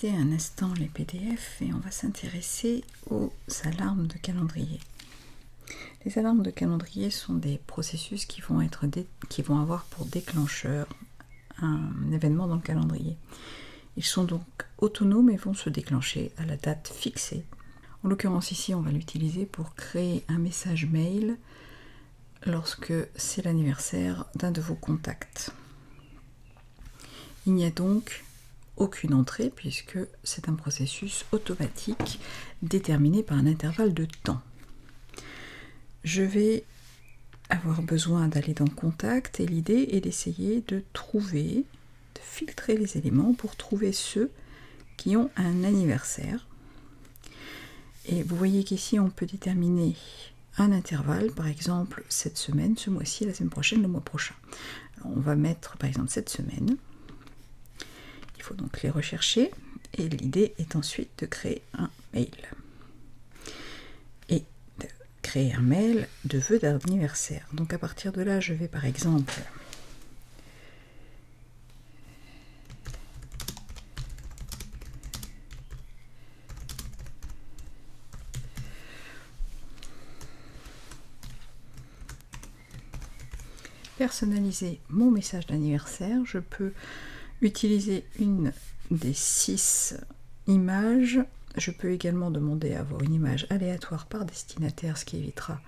Un instant les PDF et on va s'intéresser aux alarmes de calendrier. Les alarmes de calendrier sont des processus qui vont avoir pour déclencheur un événement dans le calendrier. Ils sont donc autonomes et vont se déclencher à la date fixée. En l'occurrence ici, on va l'utiliser pour créer un message mail lorsque c'est l'anniversaire d'un de vos contacts. Il n'y a donc aucune entrée puisque c'est un processus automatique déterminé par un intervalle de temps. Je vais avoir besoin d'aller dans Contact et l'idée est d'essayer de filtrer les éléments pour trouver ceux qui ont un anniversaire. Et vous voyez qu'ici on peut déterminer un intervalle, par exemple cette semaine, ce mois-ci, la semaine prochaine, le mois prochain. Alors, on va mettre par exemple cette semaine. Il faut donc les rechercher et l'idée est ensuite de créer un mail. Et de créer un mail de vœux d'anniversaire. Donc à partir de là, je vais par exemple personnaliser mon message d'anniversaire. Je peux utiliser une des 6 images. Je peux également demander à avoir une image aléatoire par destinataire, ce qui évitera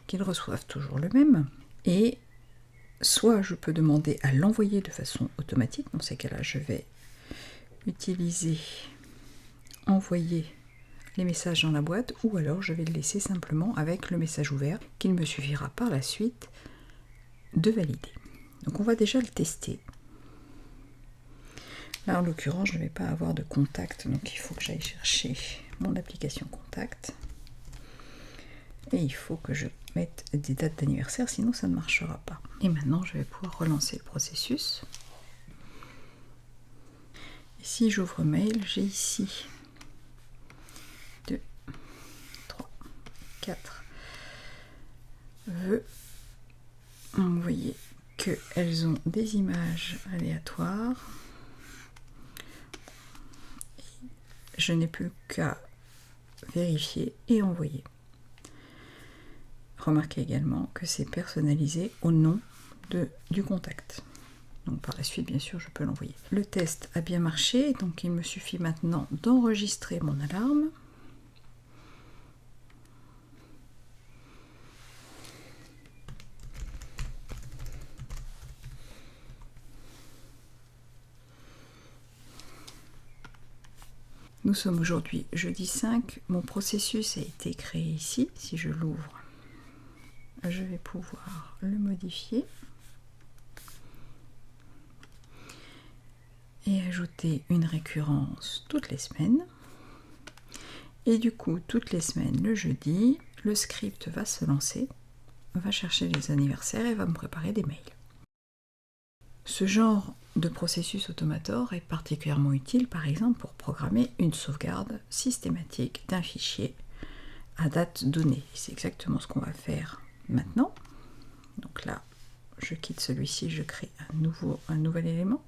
qu'ils reçoivent toujours le même. Et soit je peux demander à l'envoyer de façon automatique. Dans ces cas-là, je vais utiliser envoyer les messages dans la boîte, ou alors je vais le laisser simplement avec le message ouvert qu'il me suffira par la suite de valider. Donc on va déjà le tester. Là, en l'occurrence, je ne vais pas avoir de contact, donc il faut que j'aille chercher mon application Contact. Et il faut que je mette des dates d'anniversaire, sinon ça ne marchera pas. Et maintenant, je vais pouvoir relancer le processus. Et si j'ouvre Mail, j'ai ici 2, 3, 4 vœux. Vous voyez qu'elles ont des images aléatoires. Je n'ai plus qu'à vérifier et envoyer. Remarquez également que c'est personnalisé au nom du contact. Donc par la suite, bien sûr, je peux l'envoyer. Le test a bien marché, donc il me suffit maintenant d'enregistrer mon alarme. Nous sommes aujourd'hui jeudi 5, mon processus a été créé ici. Si je l'ouvre, je vais pouvoir le modifier et ajouter une récurrence toutes les semaines. Et du coup, toutes les semaines, le jeudi, le script va se lancer, va chercher les anniversaires et va me préparer des mails. Ce genre de processus automator est particulièrement utile, par exemple, pour programmer une sauvegarde systématique d'un fichier à date donnée. C'est exactement ce qu'on va faire maintenant. Donc là, je quitte celui-ci, je crée un nouvel élément.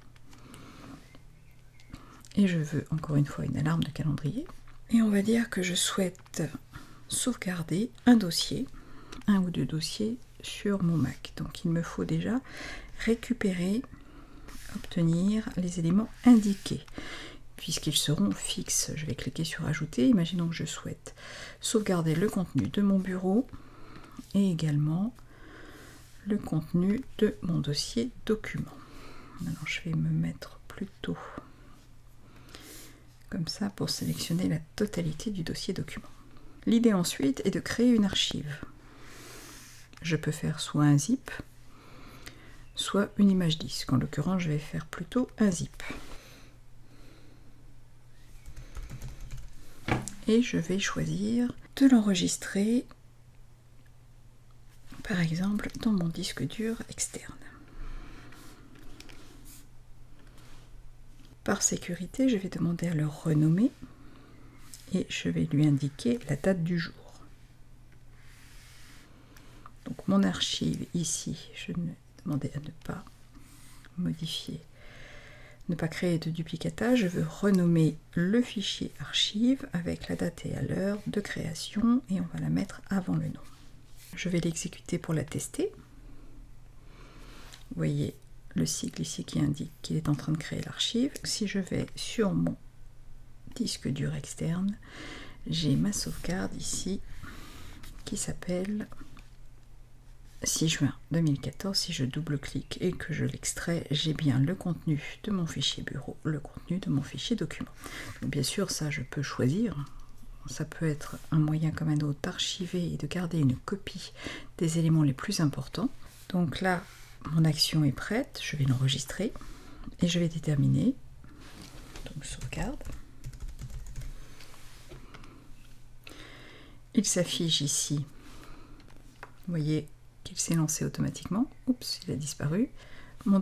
Et je veux encore une fois une alarme de calendrier. Et on va dire que je souhaite sauvegarder un dossier, un ou deux dossiers sur mon Mac. Donc il me faut déjà obtenir les éléments indiqués, puisqu'ils seront fixes. Je vais cliquer sur Ajouter. Imaginons que je souhaite sauvegarder le contenu de mon bureau et également le contenu de mon dossier document. Alors je vais me mettre plutôt comme ça pour sélectionner la totalité du dossier document. L'idée ensuite est de créer une archive. Je peux faire soit un zip, soit une image disque. En l'occurrence, je vais faire plutôt un zip. et je vais choisir de l'enregistrer par exemple dans mon disque dur externe. Par sécurité, je vais demander à le renommer et je vais lui indiquer la date du jour. Donc mon archive ici, je vais demander à ne pas modifier, ne pas créer de duplicatage. Je veux renommer le fichier archive avec la date et à l'heure de création et on va la mettre avant le nom. Je vais l'exécuter pour la tester. Vous voyez le cycle ici qui indique qu'il est en train de créer l'archive. Si je vais sur mon disque dur externe, j'ai ma sauvegarde ici qui s'appelle 6 juin 2014. Si je double-clique et que je l'extrais, j'ai bien le contenu de mon fichier bureau, le contenu de mon fichier document. Donc bien sûr, ça je peux choisir. Ça peut être un moyen comme un autre d'archiver et de garder une copie des éléments les plus importants. Donc là, mon action est prête, je vais l'enregistrer et je vais déterminer, donc sauvegarde. Il s'affiche ici, vous voyez qu'il s'est lancé automatiquement. Oups, il a disparu. Mon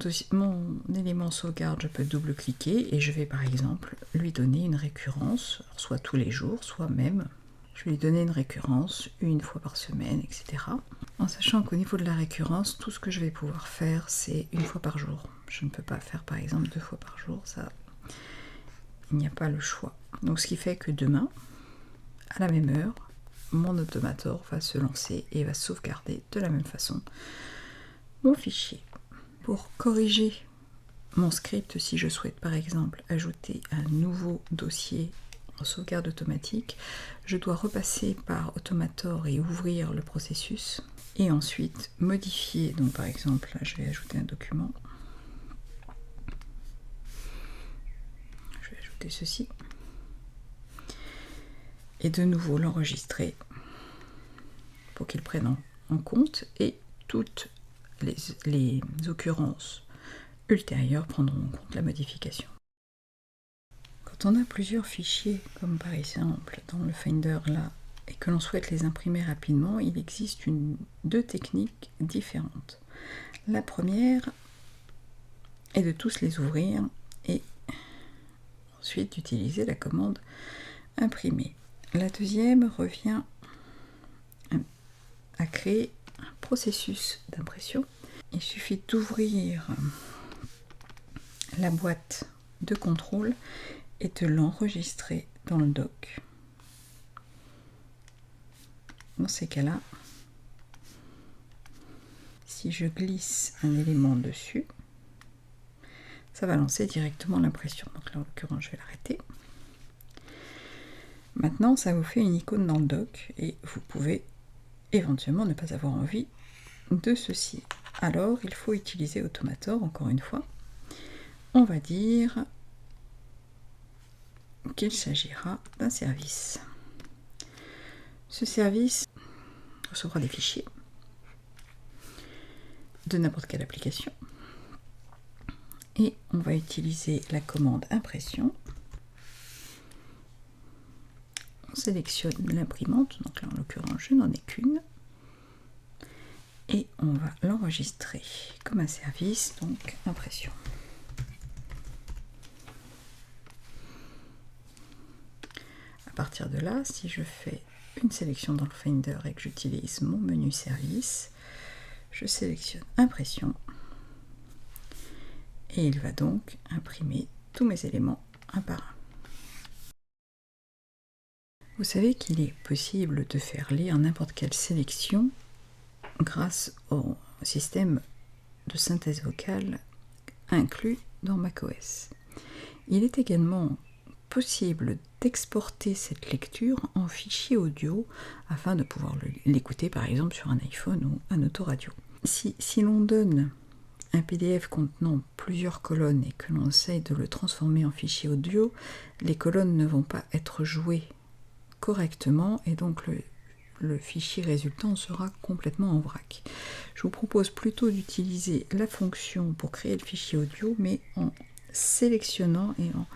élément sauvegarde, je peux double-cliquer et je vais par exemple lui donner une récurrence, soit tous les jours, soit même, je vais lui donner une récurrence une fois par semaine, etc. En sachant qu'au niveau de la récurrence, tout ce que je vais pouvoir faire, c'est une fois par jour. Je ne peux pas faire par exemple 2 fois par jour, ça, il n'y a pas le choix. Donc ce qui fait que demain, à la même heure, mon automator va se lancer et va sauvegarder de la même façon mon fichier. Pour corriger mon script, si je souhaite par exemple ajouter un nouveau dossier en sauvegarde automatique, je dois repasser par Automator et ouvrir le processus et ensuite modifier. Donc par exemple, là je vais ajouter un document. Je vais ajouter ceci. Et de nouveau l'enregistrer pour qu'il prenne en compte et toutes les occurrences ultérieures prendront en compte la modification. Quand on a plusieurs fichiers, comme par exemple dans le Finder là, et que l'on souhaite les imprimer rapidement, il existe deux techniques différentes. La première est de tous les ouvrir et ensuite d'utiliser la commande imprimer. La deuxième revient à créer un processus d'impression. Il suffit d'ouvrir la boîte de contrôle et de l'enregistrer dans le doc. Dans ces cas-là, si je glisse un élément dessus, ça va lancer directement l'impression. Donc là, en l'occurrence, je vais l'arrêter. Maintenant, ça vous fait une icône dans le doc et vous pouvez éventuellement ne pas avoir envie de ceci. Alors, il faut utiliser Automator, encore une fois. On va dire qu'il s'agira d'un service. Ce service recevra des fichiers de n'importe quelle application et on va utiliser la commande impression. On sélectionne l'imprimante, donc là en l'occurrence je n'en ai qu'une, et on va l'enregistrer comme un service, donc impression. À partir de là, si je fais une sélection dans le Finder et que j'utilise mon menu service, je sélectionne impression et il va donc imprimer tous mes éléments un par un. Vous savez qu'il est possible de faire lire n'importe quelle sélection grâce au système de synthèse vocale inclus dans macOS. Il est également possible d'exporter cette lecture en fichier audio afin de pouvoir l'écouter par exemple sur un iPhone ou un autoradio. Si l'on donne un PDF contenant plusieurs colonnes et que l'on essaye de le transformer en fichier audio, les colonnes ne vont pas être jouées correctement et donc le fichier résultant sera complètement en vrac. Je vous propose plutôt d'utiliser la fonction pour créer le fichier audio, mais en sélectionnant et en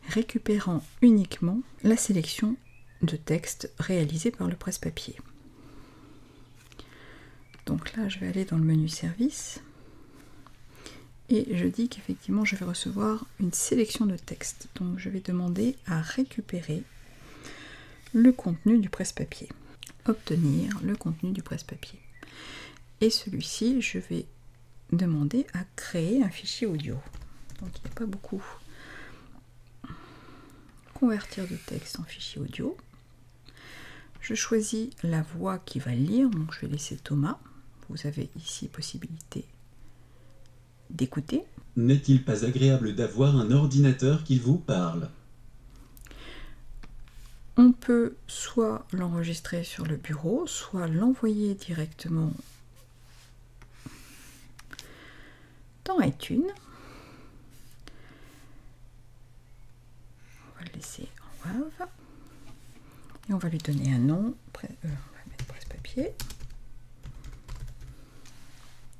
récupérant uniquement la sélection de texte réalisé par le presse-papier. Donc là, je vais aller dans le menu service et je dis qu'effectivement, je vais recevoir une sélection de textes. Donc je vais demander à récupérer le contenu du presse-papier. Obtenir le contenu du presse-papier. Et celui-ci, je vais demander à créer un fichier audio. Donc il n'y a pas beaucoup. Convertir de texte en fichier audio. Je choisis la voix qui va lire, donc je vais laisser Thomas. Vous avez ici possibilité d'écouter. N'est-il pas agréable d'avoir un ordinateur qui vous parle? On peut soit l'enregistrer sur le bureau, soit l'envoyer directement dans iTunes. On va le laisser en WAV. Et on va lui donner un nom. On va mettre presse-papier.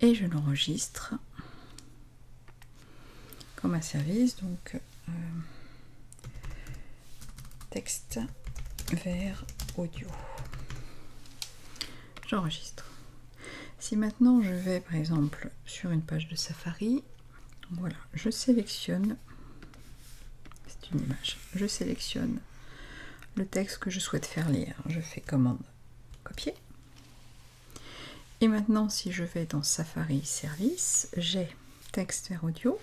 Et je l'enregistre comme un service. Donc, texte vers audio. J'enregistre. Si maintenant je vais par exemple sur une page de Safari, voilà, je sélectionne, c'est une image, je sélectionne le texte que je souhaite faire lire. Je fais commande copier. Et maintenant, si je vais dans Safari Service, j'ai texte vers audio.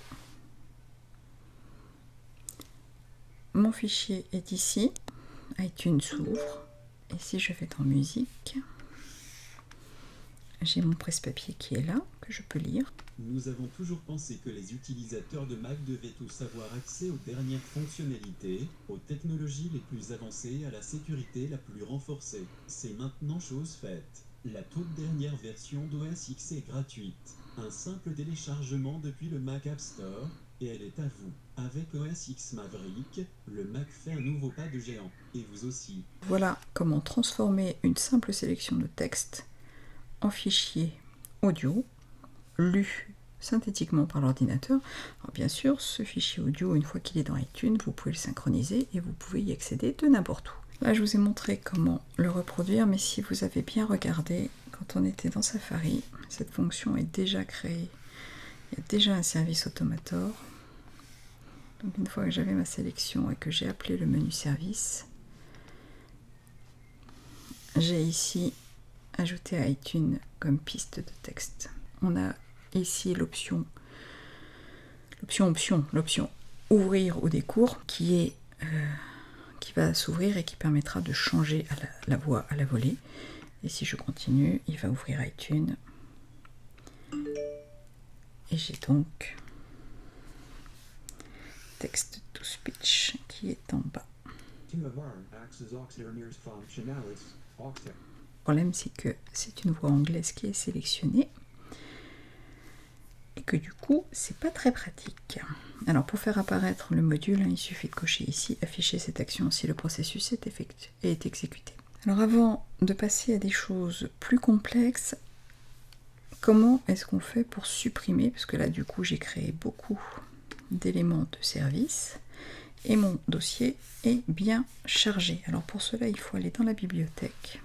Mon fichier est ici. iTunes s'ouvre. Et si je vais dans musique, j'ai mon presse-papier qui est là, que je peux lire. Nous avons toujours pensé que les utilisateurs de Mac devaient tous avoir accès aux dernières fonctionnalités, aux technologies les plus avancées, à la sécurité la plus renforcée. C'est maintenant chose faite. La toute dernière version d'OS X est gratuite. Un simple téléchargement depuis le Mac App Store, et elle est à vous. Avec OS X Maverick, le Mac fait un nouveau pas de géant. Et vous aussi. Voilà comment transformer une simple sélection de texte en fichier audio, lu synthétiquement par l'ordinateur. Alors bien sûr, ce fichier audio, une fois qu'il est dans iTunes, vous pouvez le synchroniser et vous pouvez y accéder de n'importe où. Là, je vous ai montré comment le reproduire, mais si vous avez bien regardé, quand on était dans Safari, cette fonction est déjà créée. Il y a déjà un service Automator. Donc une fois que j'avais ma sélection et que j'ai appelé le menu service, j'ai ici ajouté à iTunes comme piste de texte. On a ici l'option ouvrir au décours qui va s'ouvrir et qui permettra de changer la voix à la volée. Et si je continue, il va ouvrir iTunes. Et j'ai donc text to speech qui est en bas. Le problème, c'est que c'est une voix anglaise qui est sélectionnée et que du coup, c'est pas très pratique. Alors, pour faire apparaître le module, il suffit de cocher ici « Afficher cette action si le processus est exécuté ». Alors, avant de passer à des choses plus complexes, comment est-ce qu'on fait pour supprimer? Parce que là, du coup, j'ai créé beaucoup d'éléments de service et mon dossier est bien chargé. Alors, pour cela, il faut aller dans la bibliothèque.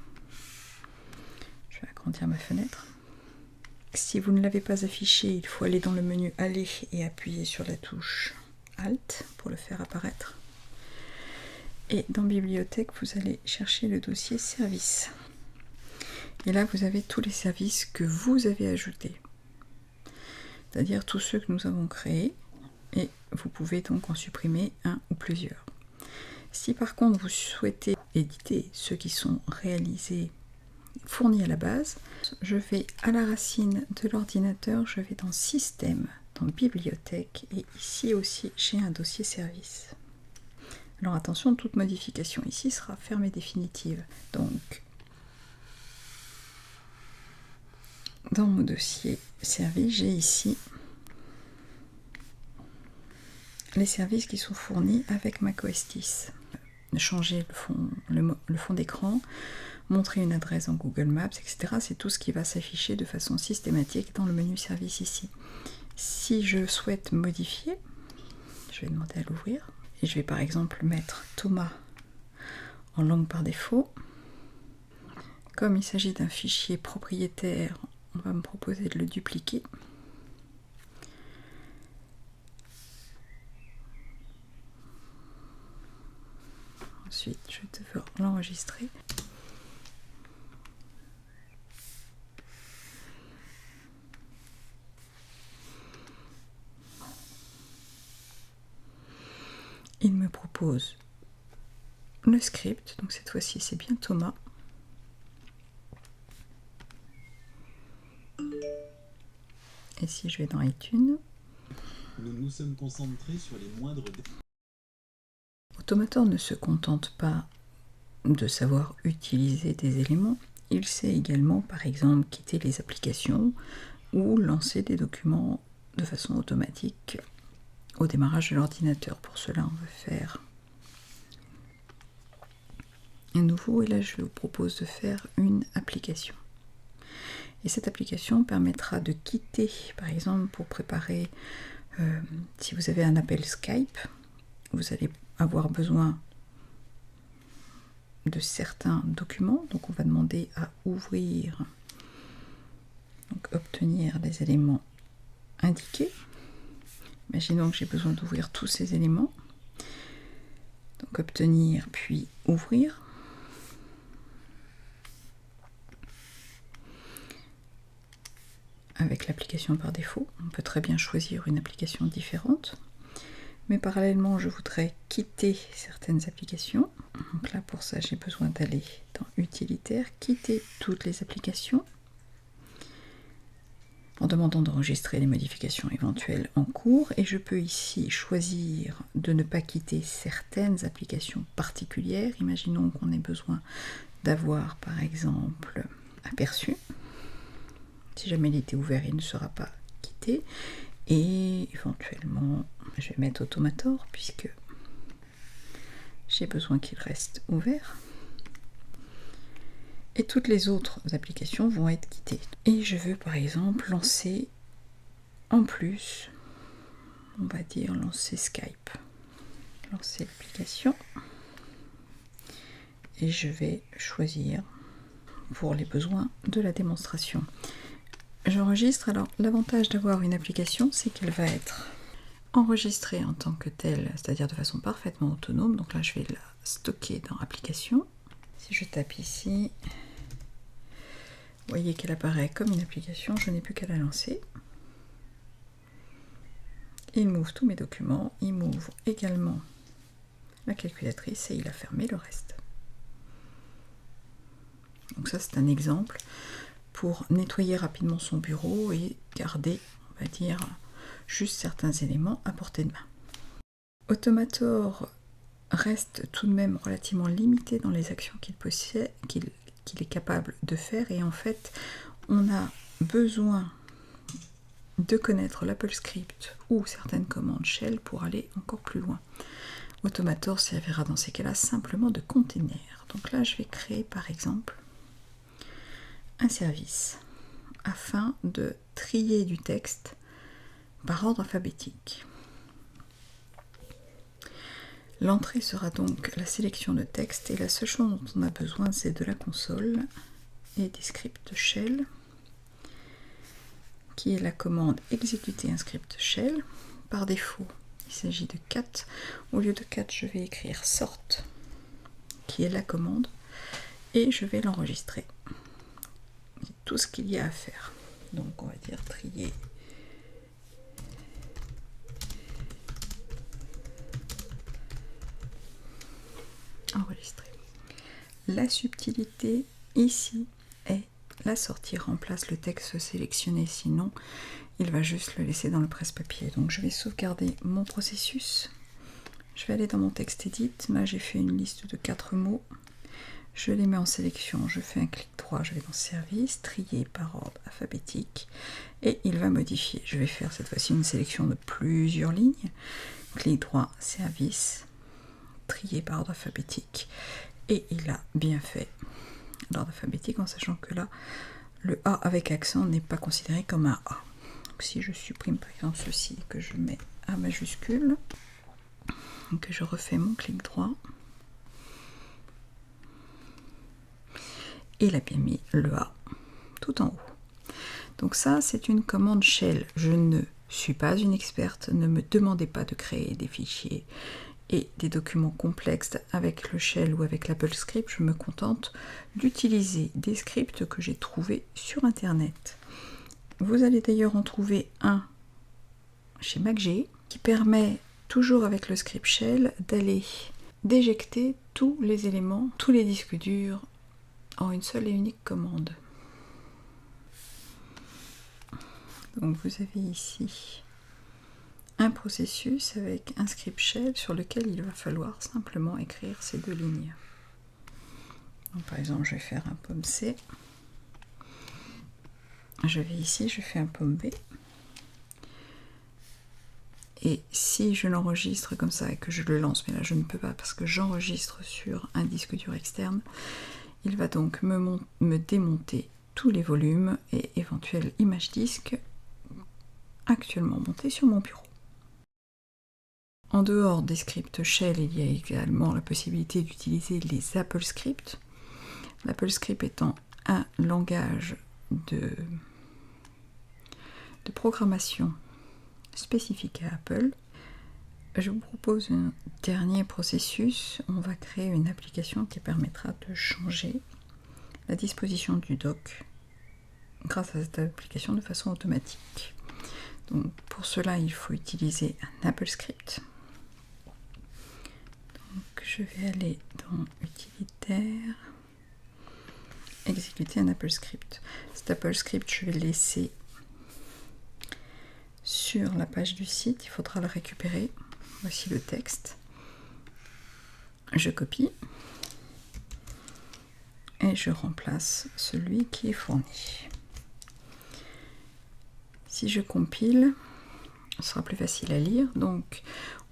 Je vais agrandir ma fenêtre. Si vous ne l'avez pas affiché, il faut aller dans le menu Aller et appuyer sur la touche Alt pour le faire apparaître. Et dans Bibliothèque, vous allez chercher le dossier Service. Et là, vous avez tous les services que vous avez ajoutés. C'est-à-dire tous ceux que nous avons créés. Et vous pouvez donc en supprimer un ou plusieurs. Si par contre vous souhaitez éditer ceux qui sont réalisés, fournis à la base, je vais à la racine de l'ordinateur, je vais dans Système, dans Bibliothèque, et ici aussi j'ai un dossier Service. Alors attention, toute modification ici sera fermée définitive. Donc, dans mon dossier Service, j'ai ici les services qui sont fournis avec macOS 10. Changer le fond d'écran, montrer une adresse en Google Maps, etc. C'est tout ce qui va s'afficher de façon systématique dans le menu service ici. Si je souhaite modifier, je vais demander à l'ouvrir. Et je vais par exemple mettre Thomas en langue par défaut. Comme il s'agit d'un fichier propriétaire, on va me proposer de le dupliquer. Ensuite, je vais devoir l'enregistrer. Il me propose le script, donc cette fois-ci c'est bien Thomas. Et si je vais dans iTunes, nous nous sommes concentrés sur les moindres... Automator ne se contente pas de savoir utiliser des éléments, il sait également par exemple quitter les applications ou lancer des documents de façon automatique au démarrage de l'ordinateur. Pour cela, on va faire un nouveau et là je vous propose de faire une application. Et cette application permettra de quitter, par exemple pour préparer, si vous avez un appel Skype, vous allez avoir besoin de certains documents, donc on va demander à ouvrir, donc obtenir les éléments indiqués. Imaginons que j'ai besoin d'ouvrir tous ces éléments. Donc obtenir puis ouvrir. Avec l'application par défaut, on peut très bien choisir une application différente. Mais parallèlement, je voudrais quitter certaines applications. Donc là, pour ça, j'ai besoin d'aller dans Utilitaire, quitter toutes les applications, en demandant d'enregistrer les modifications éventuelles en cours. Et je peux ici choisir de ne pas quitter certaines applications particulières. Imaginons qu'on ait besoin d'avoir, par exemple, Aperçu. Si jamais il était ouvert, il ne sera pas quitté. Et éventuellement, je vais mettre Automator, puisque j'ai besoin qu'il reste ouvert. Et toutes les autres applications vont être quittées. Et je veux par exemple lancer en plus, on va dire lancer Skype. Lancer l'application. Et je vais choisir pour les besoins de la démonstration. J'enregistre. Alors l'avantage d'avoir une application, c'est qu'elle va être enregistrée en tant que telle, c'est-à-dire de façon parfaitement autonome. Donc là, je vais la stocker dans application. Si je tape ici, vous voyez qu'elle apparaît comme une application, je n'ai plus qu'à la lancer. Il m'ouvre tous mes documents, il m'ouvre également la calculatrice et il a fermé le reste. Donc ça, c'est un exemple pour nettoyer rapidement son bureau et garder, on va dire, juste certains éléments à portée de main. Automator reste tout de même relativement limité dans les actions qu'il possède, qu'il est capable de faire, et en fait, on a besoin de connaître l'Apple Script ou certaines commandes Shell pour aller encore plus loin. Automator servira dans ces cas-là simplement de container. Donc là, je vais créer par exemple un service afin de trier du texte par ordre alphabétique. L'entrée sera donc la sélection de texte et la seule chose dont on a besoin, c'est de la console et des scripts shell, qui est la commande exécuter un script shell. Par défaut, il s'agit de cat. Au lieu de cat, je vais écrire sort, qui est la commande, et je vais l'enregistrer. Tout ce qu'il y a à faire. Donc on va dire trier enregistrer. La subtilité ici est la sortie remplace le texte sélectionné, sinon il va juste le laisser dans le presse-papier. Donc je vais sauvegarder mon processus. Je vais aller dans mon texte edit. Là j'ai fait une liste de 4 mots. Je les mets en sélection, je fais un clic droit, je vais dans service, trier par ordre alphabétique et il va modifier. Je vais faire cette fois-ci une sélection de plusieurs lignes. Clic droit, service, trier par ordre alphabétique et il a bien fait l'ordre alphabétique en sachant que là, le A avec accent n'est pas considéré comme un A. Donc si je supprime par exemple ceci, que je mets A majuscule, que je refais mon clic droit, il a bien mis le A tout en haut. Donc ça, c'est une commande shell. Je ne suis pas une experte, ne me demandez pas de créer des fichiers et des documents complexes avec le shell ou avec l'Apple Script. Je me contente d'utiliser des scripts que j'ai trouvés sur Internet. Vous allez d'ailleurs en trouver un chez MacG qui permet, toujours avec le script shell, d'aller d'éjecter tous les éléments, tous les disques durs en une seule et unique commande. Donc vous avez ici un processus avec un script shell sur lequel il va falloir simplement écrire ces 2 lignes. Donc par exemple, je vais faire un pomme C. Je vais ici, je fais un pomme B. Et si je l'enregistre comme ça et que je le lance, mais là je ne peux pas parce que j'enregistre sur un disque dur externe, il va donc me démonter tous les volumes et éventuelles images disques actuellement montés sur mon bureau. En dehors des scripts shell, il y a également la possibilité d'utiliser les Apple Scripts. L'Apple Script étant un langage de programmation spécifique à Apple. Je vous propose un dernier processus. On va créer une application qui permettra de changer la disposition du dock grâce à cette application de façon automatique. Donc pour cela, il faut utiliser un Apple Script. Donc je vais aller dans Utilitaire, exécuter un Apple Script. Cet Apple Script, je vais le laisser sur la page du site, il faudra le récupérer. Voici le texte. Je copie et je remplace celui qui est fourni. Si je compile, ce sera plus facile à lire. Donc,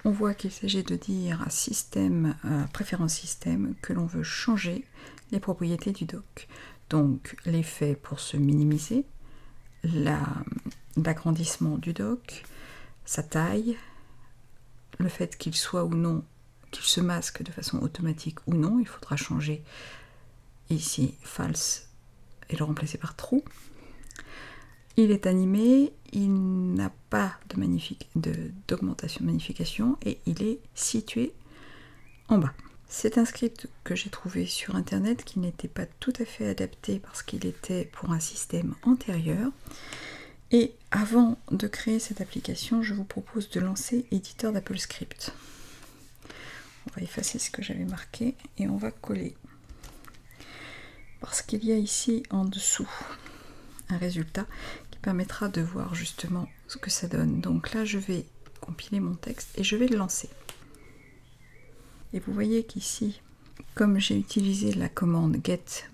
on voit qu'il s'agit de dire à système, à préférence système, que l'on veut changer les propriétés du dock. Donc, l'effet pour se minimiser, l'agrandissement du dock, sa taille, le fait qu'il soit ou non, qu'il se masque de façon automatique ou non, il faudra changer ici false et le remplacer par true. Il est animé, il n'a pas d'augmentation de magnification et il est situé en bas. C'est un script que j'ai trouvé sur internet qui n'était pas tout à fait adapté parce qu'il était pour un système antérieur. Et avant de créer cette application, je vous propose de lancer éditeur d'Apple Script. On va effacer ce que j'avais marqué et on va coller. Parce qu'il y a ici en dessous un résultat qui permettra de voir justement ce que ça donne. Donc là, je vais compiler mon texte et je vais le lancer. Et vous voyez qu'ici, comme j'ai utilisé la commande get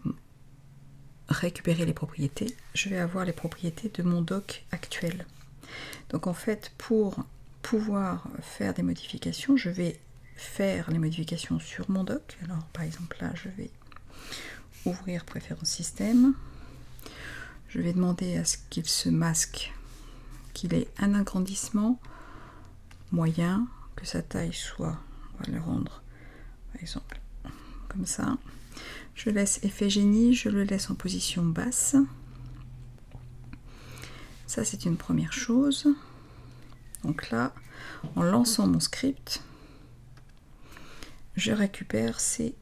récupérer les propriétés, je vais avoir les propriétés de mon dock actuel. Donc en fait, pour pouvoir faire des modifications, je vais faire les modifications sur mon dock. Alors par exemple là, je vais ouvrir préférence système. Je vais demander à ce qu'il se masque, qu'il ait un agrandissement moyen, que sa taille soit, on va le rendre par exemple comme ça. Je laisse effet génie, je le laisse en position basse. Ça, c'est une première chose. Donc là, en lançant mon script, je récupère ces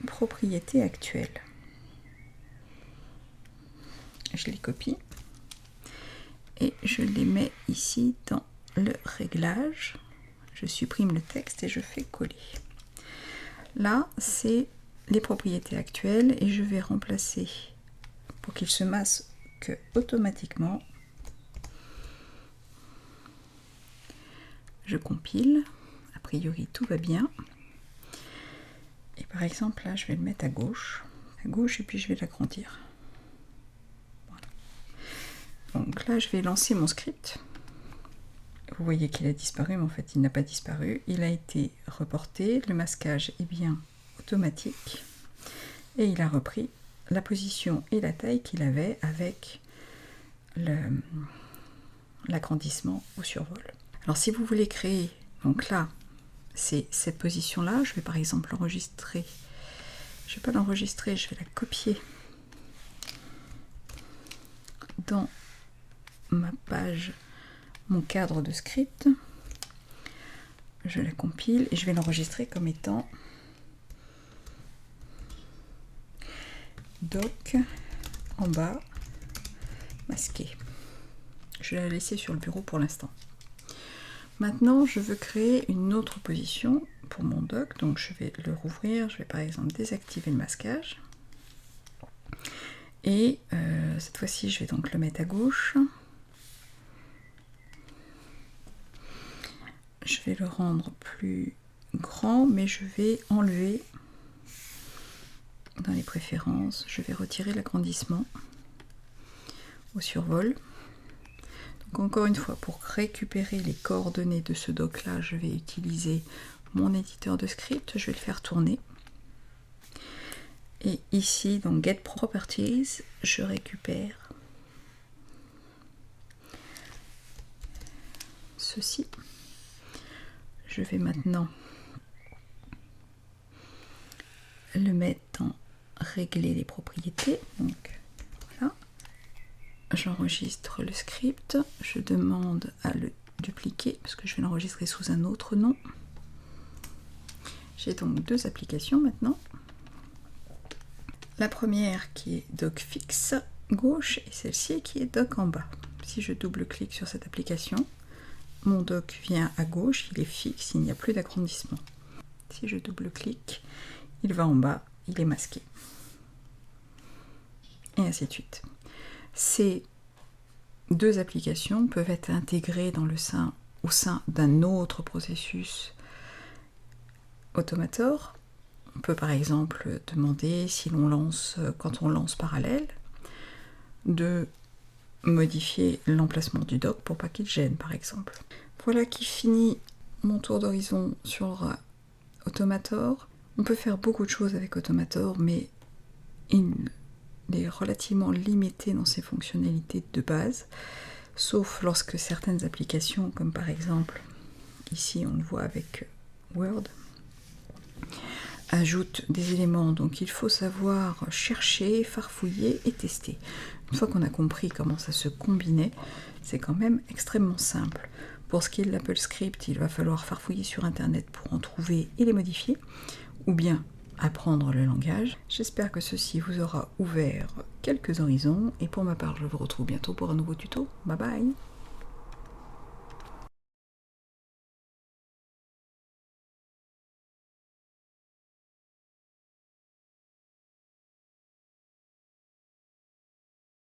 propriétés actuelles. Je les copie et je les mets ici dans le réglage. Je supprime le texte et je fais coller. Là, c'est les propriétés actuelles et je vais remplacer pour qu'il se masque automatiquement. Je compile, a priori tout va bien. Et par exemple là, je vais le mettre à gauche et puis je vais l'agrandir. Voilà. Donc là, je vais lancer mon script. Vous voyez qu'il a disparu, mais en fait il n'a pas disparu. Il a été reporté, le masquage est bien automatique et il a repris la position et la taille qu'il avait avec l'agrandissement au survol. Alors si vous voulez créer, donc là c'est cette position là, je vais par exemple enregistrer Je vais pas l'enregistrer, je vais la copier dans ma page, mon cadre de script. Je la compile et je vais l'enregistrer comme étant doc en bas masqué. Je vais la laisser sur le bureau pour l'instant. Maintenant, je veux créer une autre position pour mon doc, donc je vais le rouvrir. Je vais par exemple désactiver le masquage. Et cette fois-ci, je vais donc le mettre à gauche. Je vais le rendre plus grand, mais je vais enlever dans les préférences, je vais retirer l'agrandissement au survol. Donc encore une fois, pour récupérer les coordonnées de ce doc là, je vais utiliser mon éditeur de script, je vais le faire tourner. Et ici, dans Get Properties, je récupère ceci. Je vais maintenant le mettre dans Régler les propriétés. Donc voilà, j'enregistre le script, je demande à le dupliquer parce que je vais l'enregistrer sous un autre nom. J'ai donc deux applications maintenant. La première qui est doc fixe gauche et celle-ci qui est doc en bas. Si je double-clique sur cette application, mon doc vient à gauche, il est fixe, il n'y a plus d'agrandissement. Si je double-clique, il va en bas, il est masqué. Et ainsi de suite. Ces deux applications peuvent être intégrées au sein d'un autre processus Automator. On peut par exemple demander, quand on lance parallèle, de modifier l'emplacement du doc pour pas qu'il gêne par exemple. Voilà qui finit mon tour d'horizon sur Automator. On peut faire beaucoup de choses avec Automator, mais il est relativement limité dans ses fonctionnalités de base, sauf lorsque certaines applications, comme par exemple ici on le voit avec Word, ajoutent des éléments. Donc il faut savoir chercher, farfouiller et tester. Une fois qu'on a compris comment ça se combinait, c'est quand même extrêmement simple. Pour ce qui est de l'Apple Script, il va falloir farfouiller sur internet pour en trouver et les modifier, ou bien apprendre le langage. J'espère que ceci vous aura ouvert quelques horizons, et pour ma part je vous retrouve bientôt pour un nouveau tuto. Bye bye.